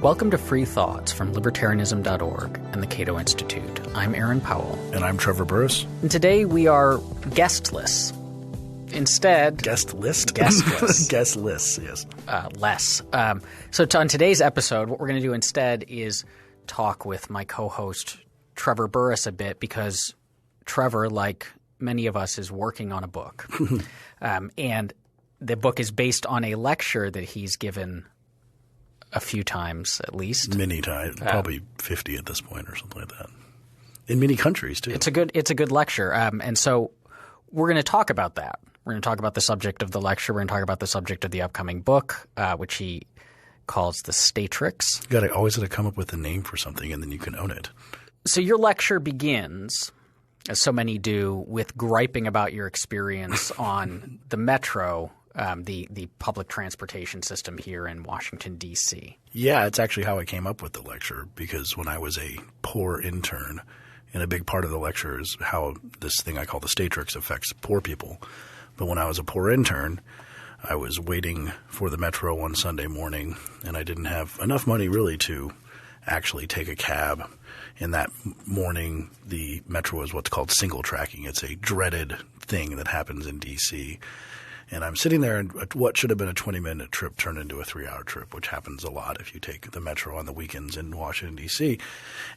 Welcome to Free Thoughts from Libertarianism.org and the Cato Institute. I'm Aaron Powell. And I'm Trevor Burrus. And today we are guestless. Instead... Guest list? Guestless. Guest lists, yes. Less. So on today's episode, what we're going to do instead is talk with my co-host Trevor Burrus a bit, because Trevor, like many of us, is working on a book. And the book is based on a lecture that he's given a few times at least. Many times. Probably 50 at this point or something like that. In many countries too. It's a good lecture. And so we're going to talk about that. We're going to talk about the subject of the lecture. We're going to talk about the subject of the upcoming book, which he calls the Statrix. You always got to come up with a name for something and then you can own it. So your lecture begins, as so many do, with griping about your experience on the metro, the public transportation system here in Washington, D.C. Yeah, it's actually how I came up with the lecture, because when I was a poor intern, and a big part of the lecture is how this thing I call the Statrix affects poor people. But when I was a poor intern, I was waiting for the metro one Sunday morning, and I didn't have enough money really to actually take a cab. And that morning, the metro was what's called single tracking. It's a dreaded thing that happens in D.C., and I'm sitting there, and what should have been a 20-minute trip turned into a 3-hour trip, which happens a lot if you take the metro on the weekends in Washington, D.C.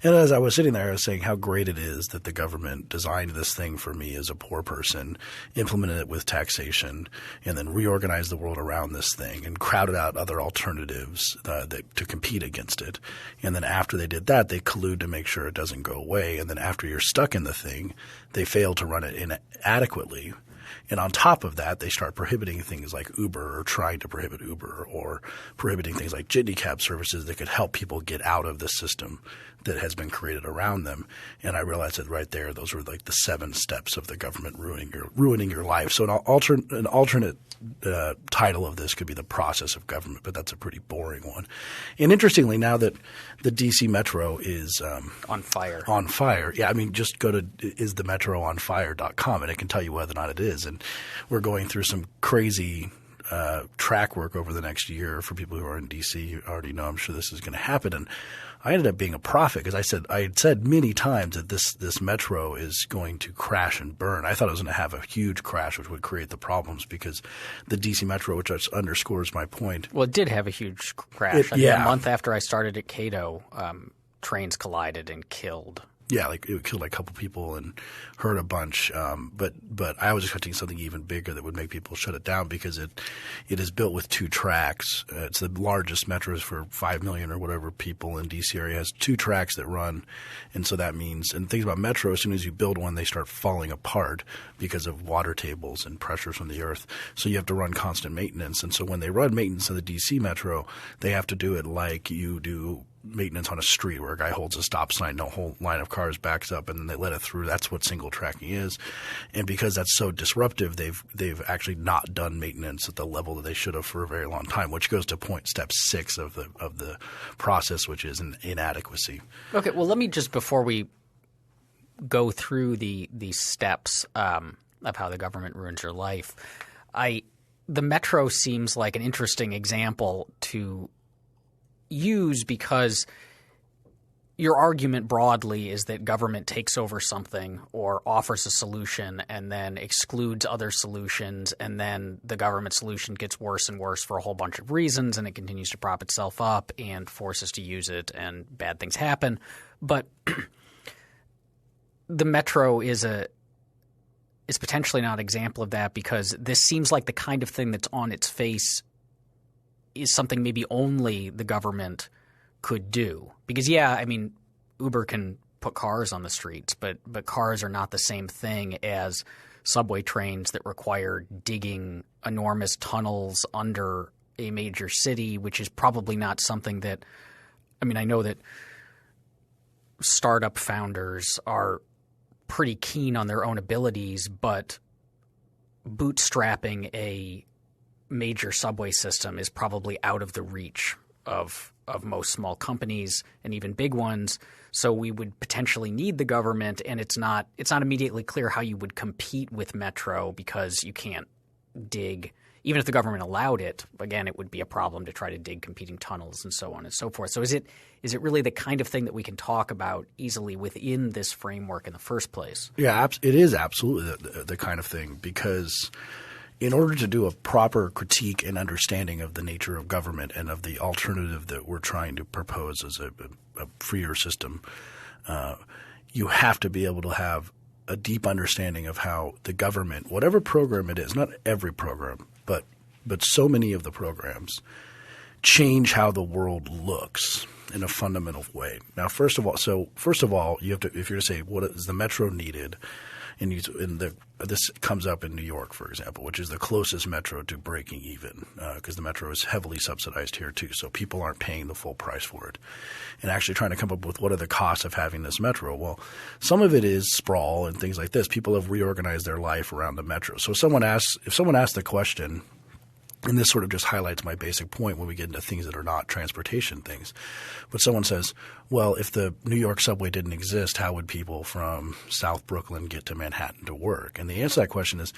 And as I was sitting there, I was saying how great it is that the government designed this thing for me as a poor person, implemented it with taxation, and then reorganized the world around this thing and crowded out other alternatives to compete against it. And then after they did that, they collude to make sure it doesn't go away. And then after you're stuck in the thing, they fail to run it inadequately. And on top of that, they start prohibiting things like Uber, or trying to prohibit Uber, or prohibiting things like jitney cab services that could help people get out of the system that has been created around them. And I realized that right there, those were like the 7 steps of the government ruining your life. So an alternate title of this could be The Process of Government, but that's a pretty boring one. And interestingly, now that the DC Metro is on fire. On fire. Yeah, I mean, just go to isthemetroonfire.com and it can tell you whether or not it is. And we're going through some crazy track work over the next year. For people who are in DC, you already know, I'm sure this is going to happen. And I ended up being a prophet, because I had said many times that this metro is going to crash and burn. I thought it was going to have a huge crash, which would create the problems, because the DC Metro, which just underscores my point. Well, it did have a huge crash. A month after I started at Cato, trains collided and killed. Yeah, like it killed like a couple people and hurt a bunch. But I was expecting something even bigger that would make people shut it down, because it is built with 2 tracks. It's the largest metro for 5 million or whatever people in DC area. It has 2 tracks that run. And so that means – and things about metro, as soon as you build one, they start falling apart because of water tables and pressures from the earth. So you have to run constant maintenance. And so when they run maintenance in the DC Metro, they have to do it like you do – maintenance on a street, where a guy holds a stop sign, no whole line of cars backs up, and then they let it through. That's what single tracking is. And because that's so disruptive, they've actually not done maintenance at the level that they should have for a very long time, which goes to step 6 of the process, which is an inadequacy. Okay, well, let me just, before we go through the steps of how the government ruins your life, the metro seems like an interesting example to use, because your argument broadly is that government takes over something or offers a solution and then excludes other solutions, and then the government solution gets worse and worse for a whole bunch of reasons, and it continues to prop itself up and force us to use it, and bad things happen. But the metro is potentially not an example of that, because this seems like the kind of thing that's on its face is something maybe only the government could do. Because, yeah, I mean, Uber can put cars on the streets, but cars are not the same thing as subway trains that require digging enormous tunnels under a major city, which is probably not something that – I mean, I know that startup founders are pretty keen on their own abilities, but bootstrapping a major subway system is probably out of the reach of most small companies and even big ones. So we would potentially need the government, and it's not immediately clear how you would compete with Metro, because you can't dig even if the government allowed it, again, it would be a problem to try to dig competing tunnels and so on and so forth. So is it really the kind of thing that we can talk about easily within this framework in the first place? Yeah, it is absolutely the kind of thing, because in order to do a proper critique and understanding of the nature of government and of the alternative that we're trying to propose as a freer system, you have to be able to have a deep understanding of how the government, whatever program it is, not every program, but so many of the programs change how the world looks in a fundamental way. Now, first of all, you have to, if you're to say what is the metro needed, and this comes up in New York, for example, which is the closest metro to breaking even, because the metro is heavily subsidized here too, so people aren't paying the full price for it. And actually trying to come up with what are the costs of having this metro. Well, some of it is sprawl and things like this. People have reorganized their life around the metro. So if someone asks the question, and this sort of just highlights my basic point when we get into things that are not transportation things. But someone says, well, if the New York subway didn't exist, how would people from South Brooklyn get to Manhattan to work? And the answer to that question is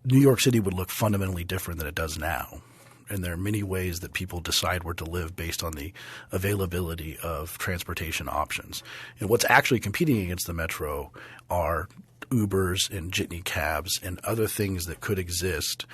New York City would look fundamentally different than it does now. And there are many ways that people decide where to live based on the availability of transportation options. And what's actually competing against the metro are Ubers and jitney cabs and other things that could exist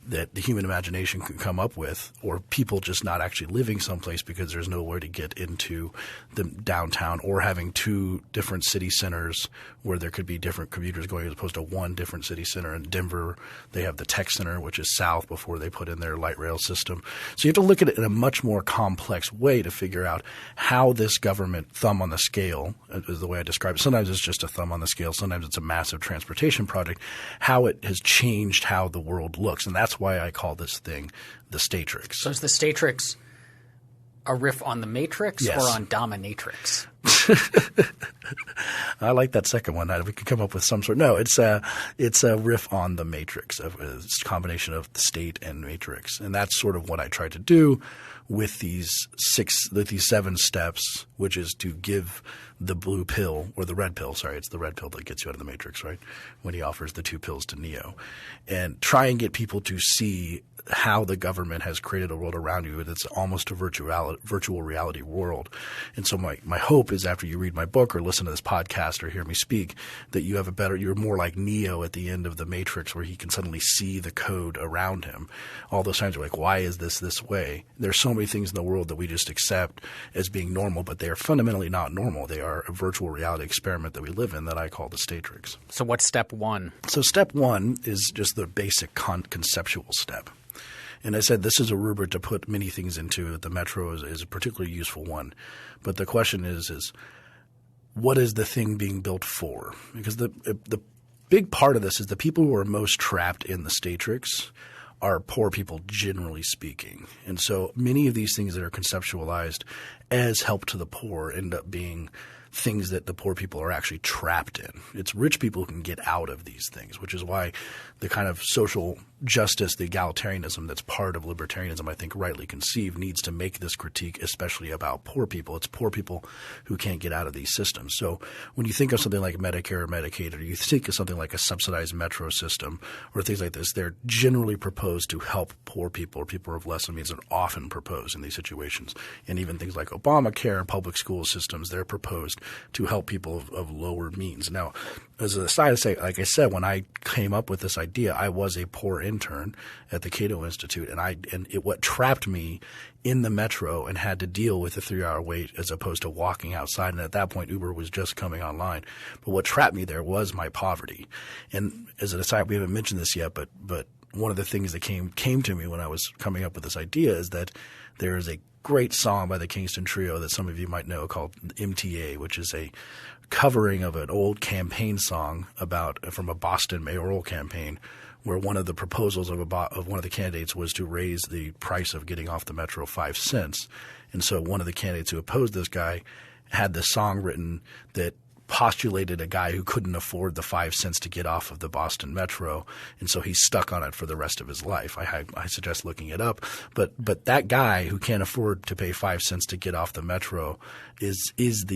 that the human imagination could come up with, or people just not actually living someplace because there's nowhere to get into the downtown, or having two different city centers where there could be different commuters going as opposed to one different city center. In Denver, they have the tech center, which is south before they put in their light rail system. So you have to look at it in a much more complex way to figure out how this government thumb on the scale is the way I describe it. Sometimes it's just a thumb on the scale. Sometimes it's a massive transportation project, how it has changed how the world looks. And that's why I call this thing the Statrix. So is the Statrix a riff on the Matrix Yes. or on Dominatrix? I like that second one. We could come up with some sort. No, it's a riff on the Matrix. It's a combination of the state and Matrix, and that's sort of what I tried to do with these 7 steps, which is to give the blue pill or the red pill. Sorry, it's the red pill that gets you out of the Matrix, right? When he offers the 2 pills to Neo, and try and get people to see how the government has created a world around you that's almost a virtual reality world. And so my hope is after you read my book or listen to this podcast or hear me speak, that you have you're more like Neo at the end of the Matrix, where he can suddenly see the code around him. All those times you're like, why is this way? There's so many things in the world that we just accept as being normal, but they are fundamentally not normal. They are a virtual reality experiment that we live in that I call the Statrix. So what's step 1? So step 1 is just the basic conceptual step. And I said this is a rubric to put many things into. The metro is a particularly useful one. But the question is what is the thing being built for? Because the big part of this is the people who are most trapped in the Statrix are poor people, generally speaking. And so many of these things that are conceptualized as help to the poor end up being things that the poor people are actually trapped in. It's rich people who can get out of these things, which is why the kind of social justice, the egalitarianism that's part of libertarianism, I think rightly conceived, needs to make this critique especially about poor people. It's poor people who can't get out of these systems. So when you think of something like Medicare or Medicaid, or you think of something like a subsidized metro system or things like this, they're generally proposed to help poor people or people of less means, and often proposed in these situations. And even things like Obamacare and public school systems, they're proposed to help people of lower means. Now, as an aside to say, like I said, when I came up with this idea, I was a poor intern at the Cato Institute, and what trapped me in the metro and had to deal with a 3-hour wait as opposed to walking outside. And at that point, Uber was just coming online. But what trapped me there was my poverty. And as an aside, we haven't mentioned this yet, but one of the things that came to me when I was coming up with this idea is that there is a great song by the Kingston Trio that some of you might know called MTA, which is a covering of an old campaign song from a Boston mayoral campaign, where one of the proposals of one of the candidates was to raise the price of getting off the metro 5 cents. And so one of the candidates who opposed this guy had this song written that postulated a guy who couldn't afford the 5 cents to get off of the Boston Metro, and so he's stuck on it for the rest of his life. I suggest looking it up. But that guy who can't afford to pay 5 cents to get off the Metro is in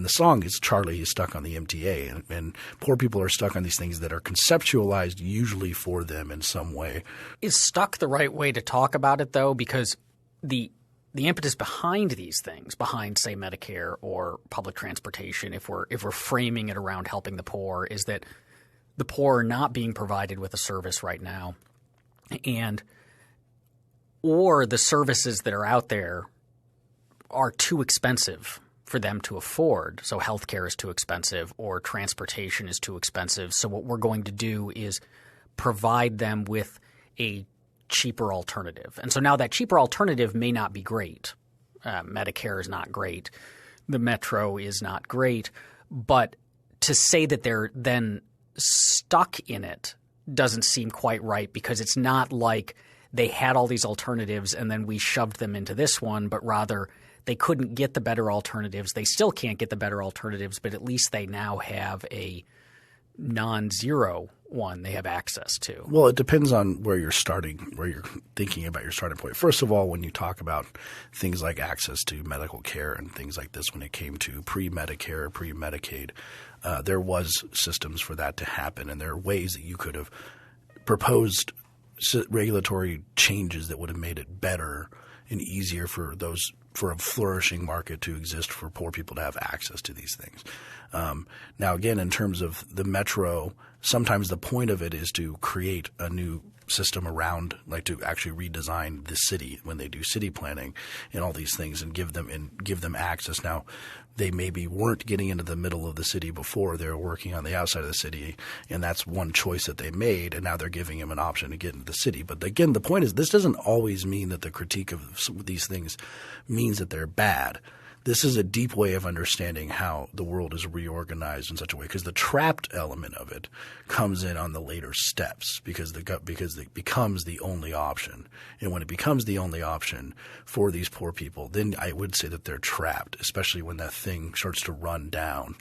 the song is Charlie is stuck on the MTA, and poor people are stuck on these things that are conceptualized usually for them in some way. Is stuck the right way to talk about it, though? Because the impetus behind these things, behind, say, Medicare or public transportation, if we're framing it around helping the poor, is that the poor are not being provided with a service right now, or the services that are out there are too expensive for them to afford. So healthcare is too expensive, or transportation is too expensive. So what we're going to do is provide them with a cheaper alternative. And so now that cheaper alternative may not be great. Medicare is not great. The Metro is not great. But to say that they're then stuck in it doesn't seem quite right, because it's not like they had all these alternatives and then we shoved them into this one, but rather they couldn't get the better alternatives. They still can't get the better alternatives, but at least they now have a non-zero one they have access to. Well, it depends on where you're starting, where you're thinking about your starting point. First of all, when you talk about things like access to medical care and things like this, when it came to pre-Medicare, pre-Medicaid, there was systems for that to happen, and there are ways that you could have proposed regulatory changes that would have made it better and easier for a flourishing market to exist, for poor people to have access to these things. Now, again, in terms of the Metro, sometimes the point of it is to create a new system around, like to actually redesign the city when they do city planning and all these things, and give them access. Now, they maybe weren't getting into the middle of the city before. They were working on the outside of the city, and that's one choice that they made, and now they're giving them an option to get into the city. But again, the point is, this doesn't always mean that the critique of these things means that they're bad. This is a deep way of understanding how the world is reorganized in such a way, because the trapped element of it comes in on the later steps, because it becomes the only option. And when it becomes the only option for these poor people, then I would say that they're trapped, especially when that thing starts to run down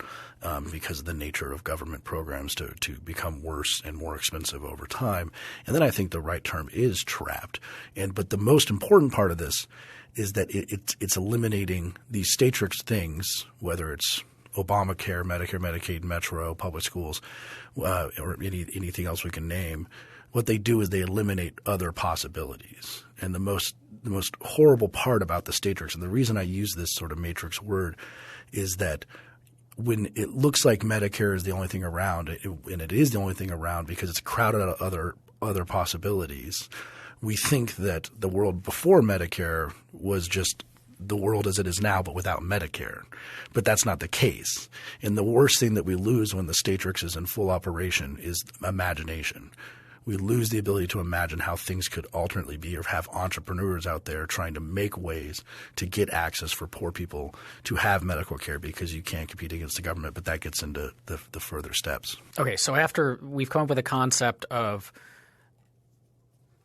because of the nature of government programs to become worse and more expensive over time. And then I think the right term is trapped. But the most important part of this is that it's eliminating these Statrix things, whether it's Obamacare, Medicare, Medicaid, Metro, public schools, or anything else we can name. What they do is they eliminate other possibilities. And the most horrible part about the Statrix, and the reason I use this sort of matrix word, is that when it looks like Medicare is the only thing around, and it is the only thing around because it's crowded out of other possibilities, we think that the world before Medicare was just the world as it is now, but without Medicare. But that's not the case. And the worst thing that we lose when the Statrix is in full operation is imagination. We lose the ability to imagine how things could alternately be, or have entrepreneurs out there trying to make ways to get access for poor people to have medical care, because you can't compete against the government. But that gets into the further steps. Okay, so after we've come up with a concept of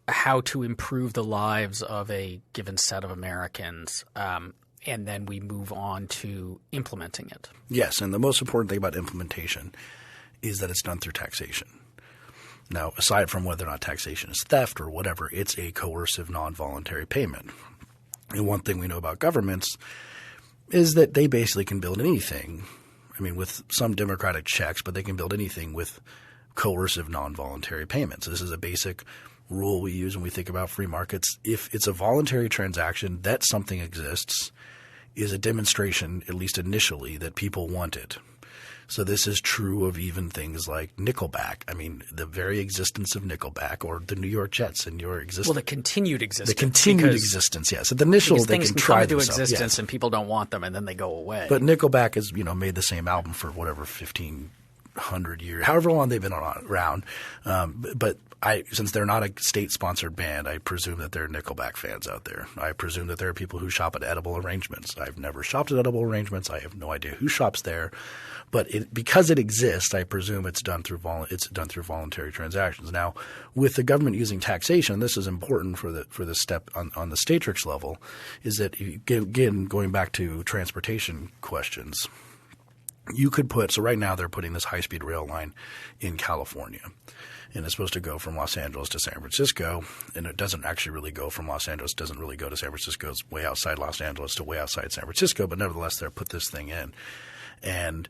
how to improve the lives of a given set of Americans, and then we move on to implementing it. Yes, and the most important thing about implementation is that it's done through taxation. Now, aside from whether or not taxation is theft or whatever, it's a coercive, non-voluntary payment. And one thing we know about governments is that they basically can build anything. I mean, with some democratic checks, but they can build anything with coercive, non-voluntary payments. This is a basic rule we use when we think about free markets. If it's a voluntary transaction, that something exists is a demonstration, at least initially, that people want it. So this is true of even things like Nickelback. I mean, the very existence of Nickelback, or the New York Jets and your existence. Well, the continued existence. The continued existence, yes. At the initial, they can try themselves. Things come into existence, yes, and people don't want them, and then they go away. But Nickelback has, made the same album for whatever 1,500 years, however long they've been around. But since they're not a state-sponsored band, I presume that there are Nickelback fans out there. I presume that there are people who shop at Edible Arrangements. I've never shopped at Edible Arrangements. I have no idea who shops there. But because it exists, I presume it's done through voluntary transactions. Now, with the government using taxation, this is important for the step on the Statrix level, is that, again, going back to transportation questions, you could put – so right now they're putting this high-speed rail line in California. And it's supposed to go from Los Angeles to San Francisco, and it doesn't actually really go from Los Angeles, doesn't really go to San Francisco. It's way outside Los Angeles to way outside San Francisco, but nevertheless they're put this thing in. And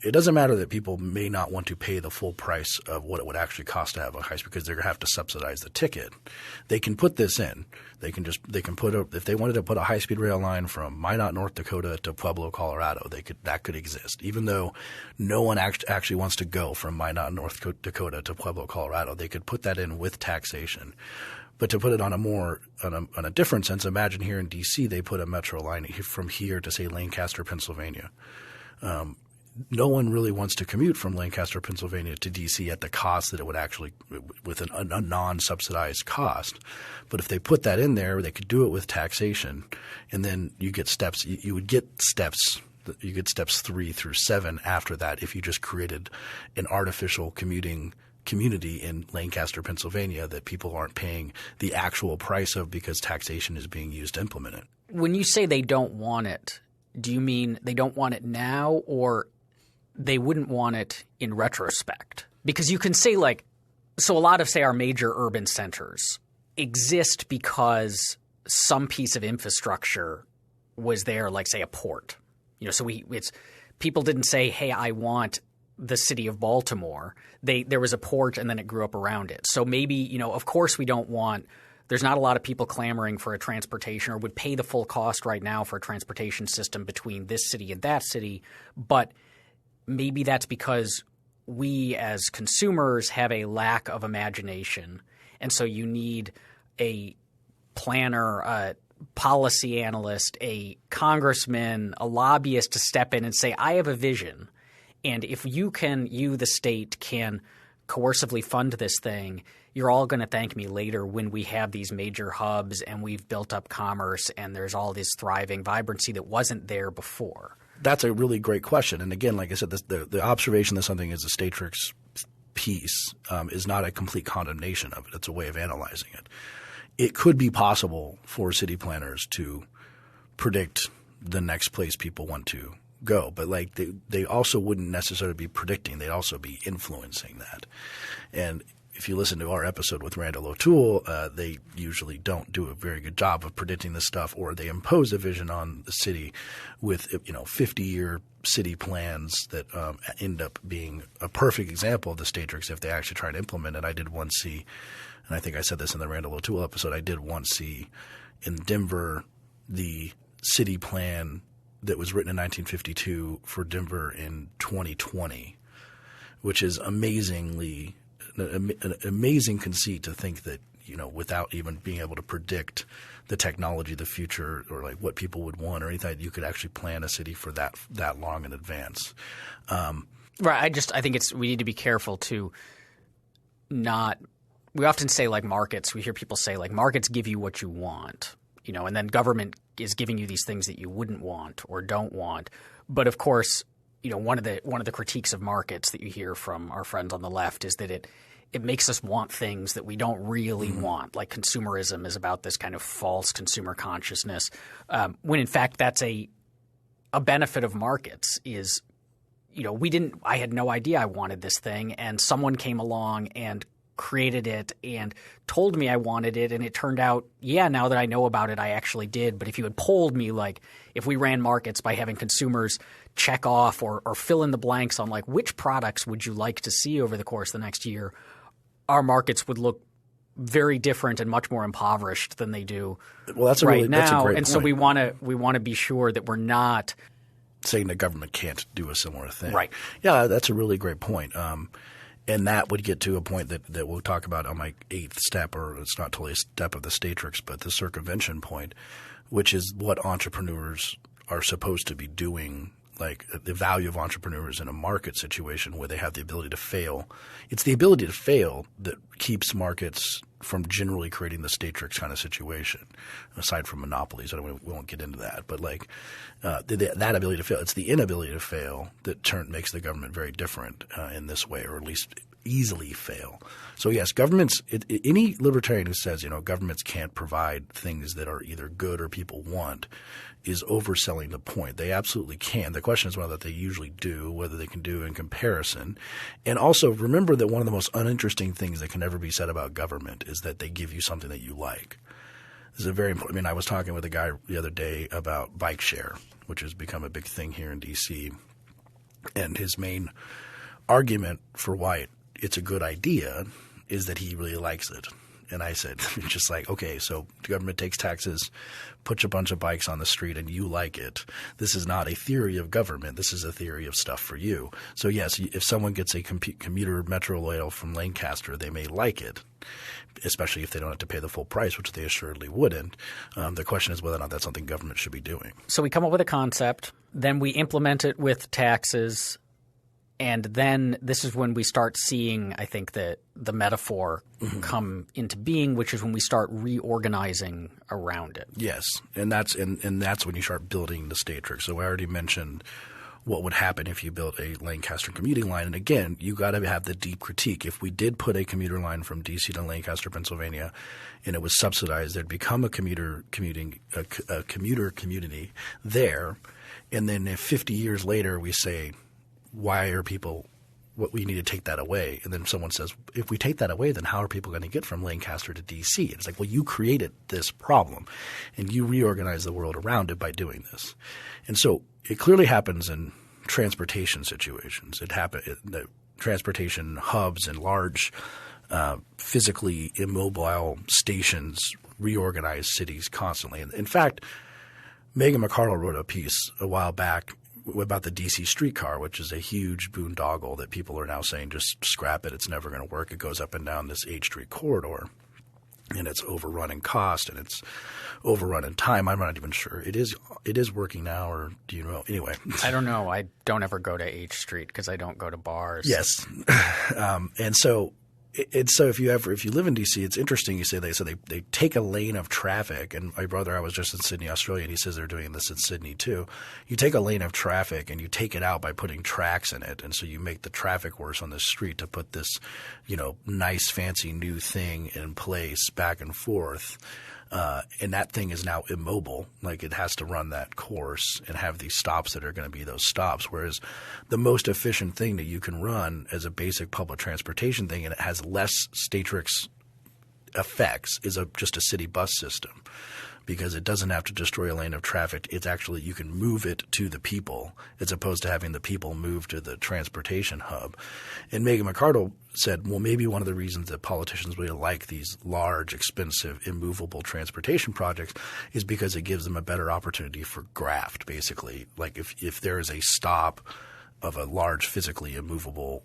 it doesn't matter that people may not want to pay the full price of what it would actually cost to have a high-speed because they're going to have to subsidize the ticket. They can put this in. They can put if they wanted to put a high-speed rail line from Minot, North Dakota to Pueblo, Colorado, that could exist. Even though no one actually wants to go from Minot, North Dakota to Pueblo, Colorado, they could put that in with taxation. But to put it on a different sense, imagine here in D.C. they put a metro line from here to, say, Lancaster, Pennsylvania. No one really wants to commute from Lancaster, Pennsylvania to D.C. at the cost that it would actually – with a non-subsidized cost. But if they put that in there, they could do it with taxation, and then you get steps – you would get steps – you get steps 3 through 7 after that if you just created an artificial commuting community in Lancaster, Pennsylvania that people aren't paying the actual price of because taxation is being used to implement it. When you say they don't want it, do you mean they don't want it now or they wouldn't want it in retrospect? Because you can say so a lot of, say, our major urban centers exist because some piece of infrastructure was there, like, say, a port. So people didn't say, hey, I want the city of Baltimore. There was a port and then it grew up around it. So maybe, of course we don't want – there's not a lot of people clamoring for a transportation or would pay the full cost right now for a transportation system between this city and that city. But maybe that's because we as consumers have a lack of imagination. And so you need a planner, a policy analyst, a congressman, a lobbyist to step in and say, I have a vision. And if you, the state, can coercively fund this thing, you're all going to thank me later when we have these major hubs and we've built up commerce and there's all this thriving vibrancy that wasn't there before. That's a really great question. And again, like I said, the observation that something is a Statrix piece is not a complete condemnation of it. It's a way of analyzing it. It could be possible for city planners to predict the next place people want to go, but they also wouldn't necessarily be predicting. They'd also be influencing that. And if you listen to our episode with Randall O'Toole, they usually don't do a very good job of predicting this stuff, or they impose a vision on the city with 50-year city plans that end up being a perfect example of the Statrix if they actually try to implement it. I did once see, and I think I said this in the Randall O'Toole episode, I did once see in Denver the city plan that was written in 1952 for Denver in 2020, which is amazingly – an amazing conceit to think that, without even being able to predict the technology, the future, or like what people would want or anything, you could actually plan a city for that long in advance. Right. I think we need to be careful to not – we often say markets – we hear people say markets give you what you want, and then government is giving you these things that you wouldn't want or don't want. But of course – one of the critiques of markets that you hear from our friends on the left is that it makes us want things that we don't really want. Like consumerism is about this kind of false consumer consciousness, when in fact that's a benefit of markets is, I had no idea I wanted this thing, and someone came along and created it and told me I wanted it, and it turned out, now that I know about it, I actually did. But if you had polled me, if we ran markets by having consumers check off or fill in the blanks on which products would you like to see over the course of the next year, our markets would look very different and much more impoverished than they do right now. That's a great and point. So we want to be sure that we're not saying the government can't do a similar thing. Right. Yeah, that's a really great point. And that would get to a point that we'll talk about on my 8th step, or it's not totally a step of the Statrix, but the circumvention point, which is what entrepreneurs are supposed to be doing, the value of entrepreneurs in a market situation where they have the ability to fail. It's the ability to fail that keeps markets from generally creating the Statrix kind of situation, aside from monopolies. We won't get into that. But that ability to fail, it's the inability to fail that makes the government very different in this way, or at least easily fail. So yes, any libertarian who says, governments can't provide things that are either good or people want is overselling the point. They absolutely can. The question is whether they usually do, whether they can do in comparison. And also remember that one of the most uninteresting things that can ever be said about government is that they give you something that you like. This is a very important – I mean, I was talking with a guy the other day about bike share, which has become a big thing here in D.C. And his main argument for why it's a good idea is that he really likes it. And I said, just like, okay, so the government takes taxes, puts a bunch of bikes on the street, and you like it. This is not a theory of government. This is a theory of stuff for you. So yes, if someone gets a commuter metro rail from Lancaster, they may like it, especially if they don't have to pay the full price, which they assuredly wouldn't. The question is whether or not that's something government should be doing. So we come up with a concept, then we implement it with taxes. And then this is when we start seeing, I think, the metaphor come into being, which is when we start reorganizing around it. Yes, and that's when you start building the Statrix. So I already mentioned what would happen if you built a Lancaster commuting line. And again, you got to have the deep critique. If we did put a commuter line from D.C. to Lancaster, Pennsylvania, and it was subsidized, there'd become a commuter community there. And then if 50 years later we say, why are people – we need to take that away. And then someone says, if we take that away, then how are people going to get from Lancaster to D.C.? It's like, well, you created this problem, and you reorganize the world around it by doing this. And so it clearly happens in transportation situations. The transportation hubs and large physically immobile stations reorganize cities constantly. And in fact, Megan McArdle wrote a piece a while back about the DC streetcar, which is a huge boondoggle that people are now saying just scrap it. It's never going to work. It goes up and down this H Street corridor, and it's overrun in cost and it's overrun in time. I'm not even sure. It is working now, or do you know? Anyway. I don't know. I don't ever go to H Street because I don't go to bars. Yes. And so if you live in DC, it's interesting. You say they take a lane of traffic, and my brother, I was just in Sydney, Australia, and he says they're doing this in Sydney too. You take a lane of traffic and you take it out by putting tracks in it, and so you make the traffic worse on the street to put this, nice fancy new thing in place back and forth. And that thing is now immobile. Like, it has to run that course and have these stops that are going to be those stops. Whereas the most efficient thing that you can run as a basic public transportation thing, and it has less Statrix effects, is just a city bus system. Because it doesn't have to destroy a lane of traffic. It's actually – you can move it to the people as opposed to having the people move to the transportation hub. And Megan McArdle said, well, maybe one of the reasons that politicians really like these large, expensive, immovable transportation projects is because it gives them a better opportunity for graft, basically. Like if there is a stop – of a large physically immovable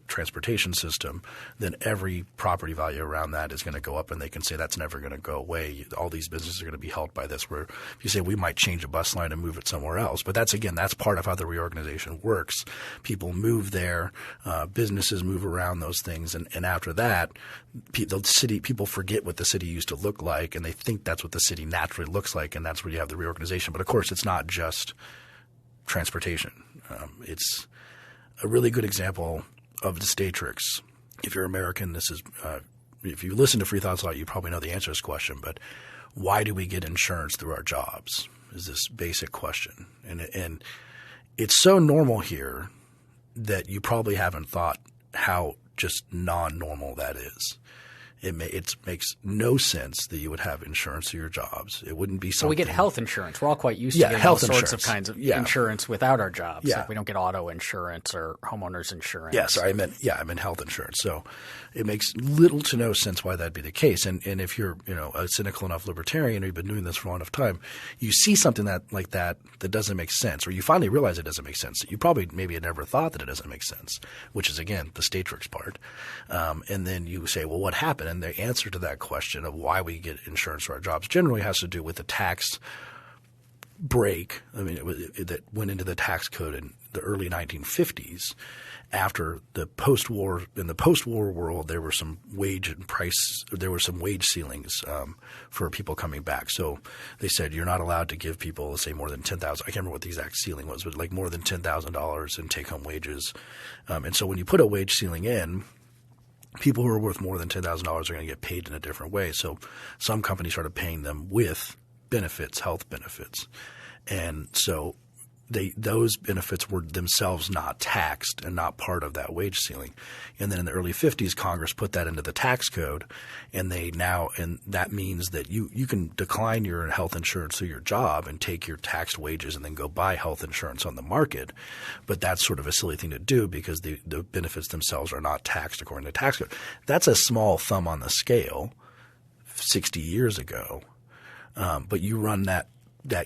transportation system, then every property value around that is going to go up, and they can say that's never going to go away. All these businesses are going to be helped by this, where if you say we might change a bus line and move it somewhere else. But that's part of how the reorganization works. People move there, businesses move around those things, and after that people forget what the city used to look like, and they think that's what the city naturally looks like, and that's where you have the reorganization. But of course it's not just transportation. It's a really good example of the Statrix. If you're American, this is if you listen to Free Thoughts a lot, you probably know the answer to this question. But why do we get insurance through our jobs? Is this basic question, and it's so normal here that you probably haven't thought how just non-normal that is. It makes no sense that you would have insurance through your jobs. It wouldn't be something. Well, we get health insurance. We're all quite used to getting all sorts of kinds of Yeah. insurance without our jobs. Yeah. Like we don't get auto insurance or homeowners insurance. Yeah, sorry, I meant health insurance. So it makes little to no sense why that'd be the case. And if you're a cynical enough libertarian, or you've been doing this for a long enough time, you see something like that doesn't make sense, or you finally realize it doesn't make sense. You probably maybe had never thought that it doesn't make sense, which is again the Statrix part. And then you say, well, what happened? And the answer to that question of why we get insurance for our jobs generally has to do with the tax break. I mean, that went into the tax code in the early 1950s. After the post-war – in the post-war world, there were some wage ceilings for people coming back. So they said you're not allowed to give people, let's say, more than $10,000 – I can't remember what the exact ceiling was, but like more than $10,000 in take-home wages. And so when you put a wage ceiling in – people who are worth more than $10,000 are going to get paid in a different way. So some companies started paying them with benefits, health benefits. And so those benefits were themselves not taxed and not part of that wage ceiling. And then in the early 50s, Congress put that into the tax code, and that means that you can decline your health insurance through your job and take your taxed wages and then go buy health insurance on the market. But that's sort of a silly thing to do because the benefits themselves are not taxed according to the tax code. That's a small thumb on the scale 60 years ago. But you run that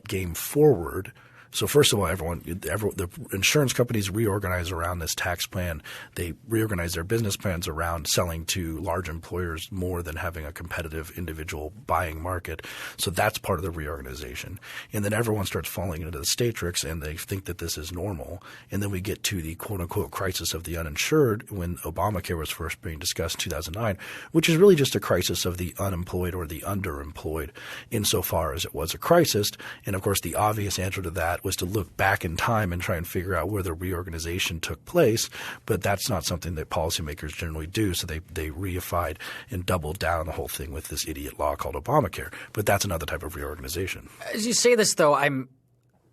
game forward. So first of all, the insurance companies reorganize around this tax plan. They reorganize their business plans around selling to large employers more than having a competitive individual buying market. So that's part of the reorganization. And then everyone starts falling into the Statrix, and they think that this is normal. And then we get to the quote-unquote crisis of the uninsured when Obamacare was first being discussed in 2009, which is really just a crisis of the unemployed or the underemployed insofar as it was a crisis. And, of course, the obvious answer to that was to look back in time and try and figure out where the reorganization took place, but that's not something that policymakers generally do. So they reified and doubled down the whole thing with this idiot law called Obamacare. But that's another type of reorganization. As you say this, though,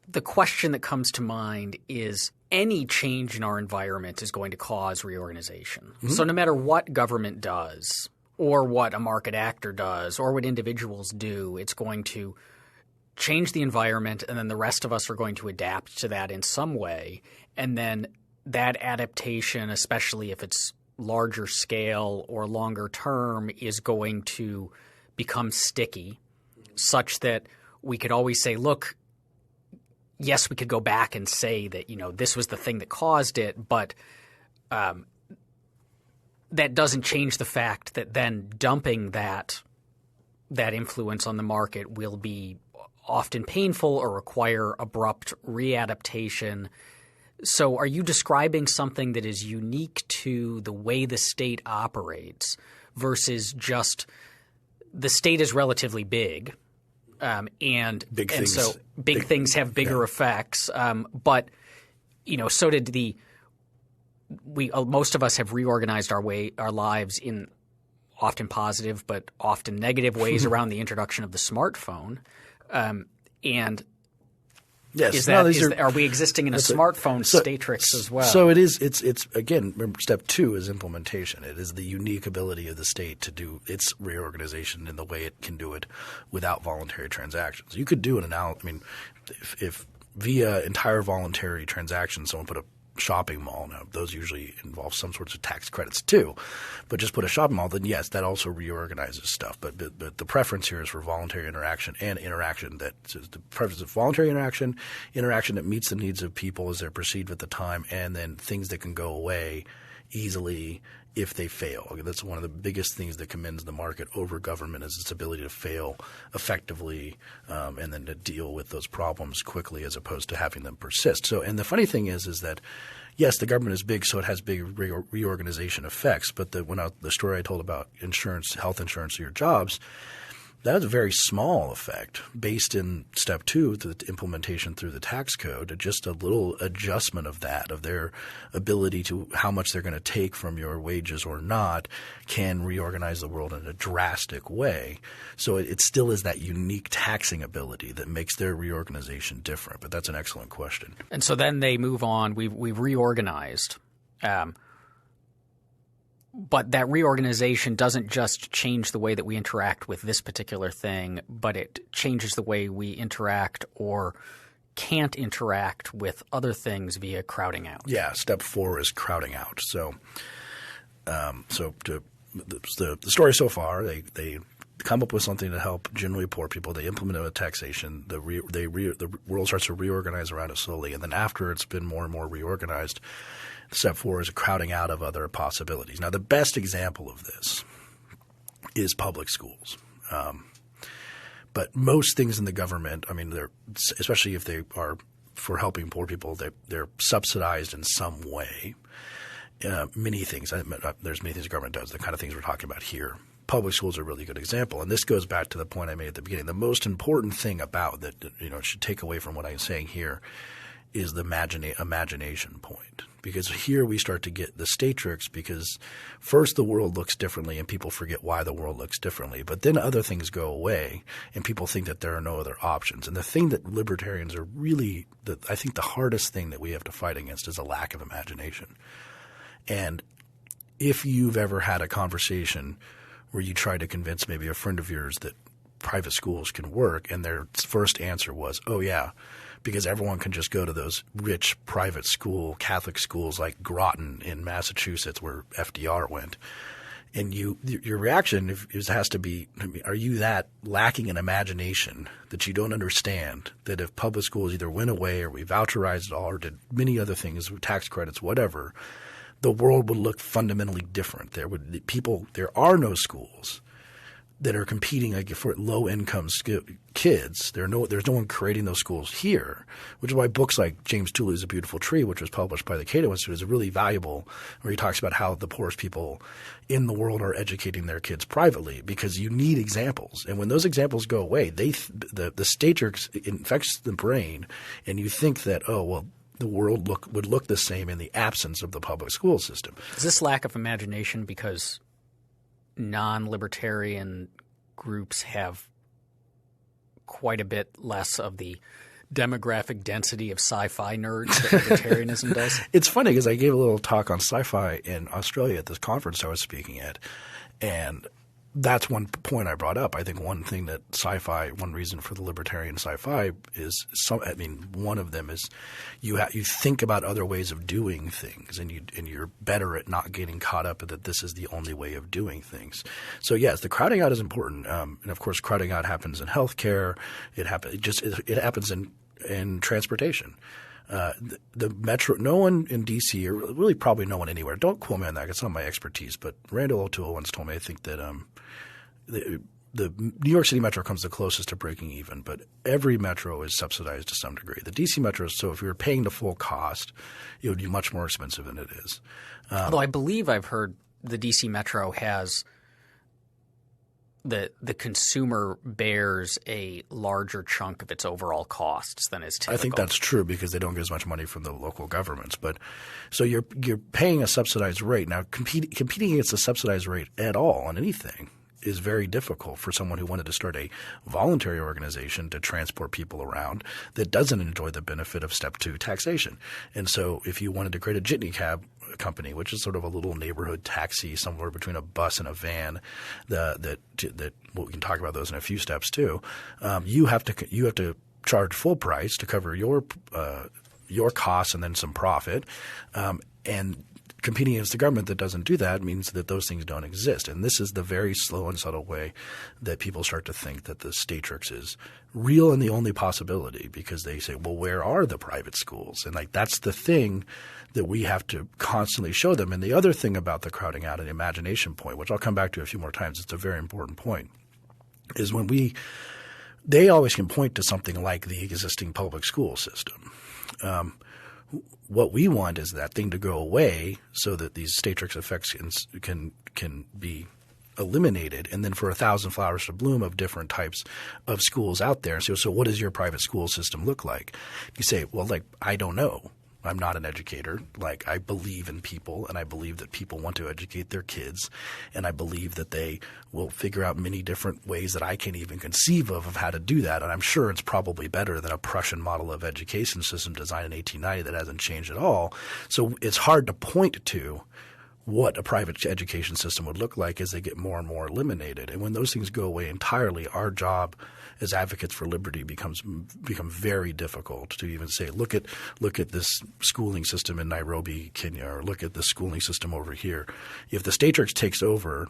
the question that comes to mind is any change in our environment is going to cause reorganization. Mm-hmm. So no matter what government does or what a market actor does or what individuals do, it's going to change the environment, and then the rest of us are going to adapt to that in some way. And then that adaptation, especially if it's larger scale or longer term, is going to become sticky such that we could always say, look, yes, we could go back and say that, this was the thing that caused it, but that doesn't change the fact that then dumping that influence on the market will be often painful or require abrupt readaptation. So are you describing something that is unique to the way the state operates versus just the state is relatively big and so big things have bigger effects. But so did most of us have reorganized our lives in often positive but often negative ways around the introduction of the smartphone. And yes, are we existing in a smartphone Statrix as well? So it is. It's again. Remember, step 2 is implementation. It is the unique ability of the state to do its reorganization in the way it can do it without voluntary transactions. You could do if via entire voluntary transactions, someone put a shopping mall. Now, those usually involve some sorts of tax credits too. But just put a shopping mall, then yes, that also reorganizes stuff. But the preference here is for voluntary interaction and interaction the preference of voluntary interaction that meets the needs of people as they're perceived at the time, and then things that can go away easily if they fail. That's one of the biggest things that commends the market over government is its ability to fail effectively and then to deal with those problems quickly as opposed to having them persist. So, and the funny thing is that yes, the government is big, so it has big reorganization effects. But the story I told about insurance, health insurance for your jobs, that was a very small effect based in step 2, the implementation through the tax code, just a little adjustment of their ability to how much they're going to take from your wages or not can reorganize the world in a drastic way. So it still is that unique taxing ability that makes their reorganization different. But that's an excellent question. And so then they move on. We've reorganized. But that reorganization doesn't just change the way that we interact with this particular thing, but it changes the way we interact or can't interact with other things via crowding out. Yeah, step 4 is crowding out. So the story so far, they come up with something to help generally poor people. They implement it with taxation. The world starts to reorganize around it slowly, and then after it's been more and more reorganized, step 4 is a crowding out of other possibilities. Now, the best example of this is public schools. But most things in the government, especially if they are for helping poor people, they're subsidized in some way. Many things. There's many things the government does, the kind of things we're talking about here. Public schools are a really good example. And this goes back to the point I made at the beginning. The most important thing about that, should take away from what I'm saying here is the imagination point. Because here we start to get the Statrix, because first the world looks differently and people forget why the world looks differently. But then other things go away and people think that there are no other options. And the thing that libertarians are really I think the hardest thing that we have to fight against is a lack of imagination. And if you've ever had a conversation where you try to convince maybe a friend of yours that private schools can work and their first answer was, oh yeah, because everyone can just go to those rich private school Catholic schools like Groton in Massachusetts where FDR went. And your reaction has to be, are you that lacking in imagination that you don't understand that if public schools either went away or we voucherized it all or did many other things, tax credits, whatever, the world would look fundamentally different. There are no schools that are competing like for low-income kids. There's no one creating those schools here, which is why books like James Tooley's A Beautiful Tree, which was published by the Cato Institute, is really valuable, where he talks about how the poorest people in the world are educating their kids privately, because you need examples. And when those examples go away, the Statrix infects the brain, and you think that, oh, well, the world would look the same in the absence of the public school system. Is this lack of imagination because non-libertarian groups have quite a bit less of the demographic density of sci-fi nerds that libertarianism does? It's funny because I gave a little talk on sci-fi in Australia at this conference I was speaking at, and that's one point I brought up. I think one thing that one reason for the libertarian sci-fi is one of them is you think about other ways of doing things, and you're better at not getting caught up that this is the only way of doing things. So yes, the crowding out is important, and of course, crowding out happens in healthcare. It happens in transportation. The metro, no one in D.C. or really probably no one anywhere. Don't quote me on that. It's not my expertise. But Randall O'Toole once told me, I think that the New York City Metro comes the closest to breaking even, but every metro is subsidized to some degree. The D.C. Metro, so if you were paying the full cost, it would be much more expensive than it is. Although I believe I've heard the D.C. Metro has the consumer bears a larger chunk of its overall costs than is typical. I think that's true because they don't get as much money from the local governments. But so you're paying a subsidized rate. Now competing against a subsidized rate at all on anything is very difficult for someone who wanted to start a voluntary organization to transport people around that doesn't enjoy the benefit of step 2 taxation. And so if you wanted to create a jitney cab company, which is sort of a little neighborhood taxi somewhere between a bus and a van, that we can talk about those in a few steps too, you have to charge full price to cover your costs and then some profit, and competing against the government that doesn't do that means that those things don't exist. And this is the very slow and subtle way that people start to think that the Statrix is real and the only possibility, because they say, well, where are the private schools? And that's the thing that we have to constantly show them. And the other thing about the crowding out and imagination point, which I'll come back to a few more times, it's a very important point, is when they always can point to something like the existing public school system. What we want is that thing to go away so that these Statrix effects can be eliminated, and then for 1,000 flowers to bloom of different types of schools out there. So what does your private school system look like? You say, well, I don't know. I'm not an educator. I believe in people, and I believe that people want to educate their kids, and I believe that they will figure out many different ways that I can't even conceive of how to do that. And I'm sure it's probably better than a Prussian model of education system designed in 1890 that hasn't changed at all. So it's hard to point to what a private education system would look like as they get more and more eliminated. And when those things go away entirely, our job as advocates for liberty become very difficult to even say, look at this schooling system in Nairobi, Kenya, or look at the schooling system over here. If the Statrix takes over,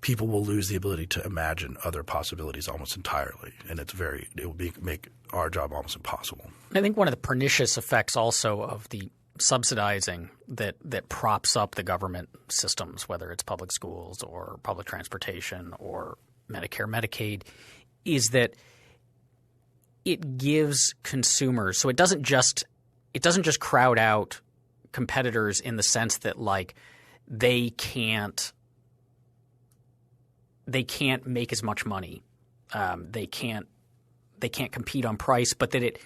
people will lose the ability to imagine other possibilities almost entirely, and it will make our job almost impossible. I think one of the pernicious effects also of the subsidizing that props up the government systems, whether it's public schools or public transportation or Medicare, Medicaid, is that it gives consumers – so it doesn't just crowd out competitors in the sense that they can't make as much money. They can't compete on price, but that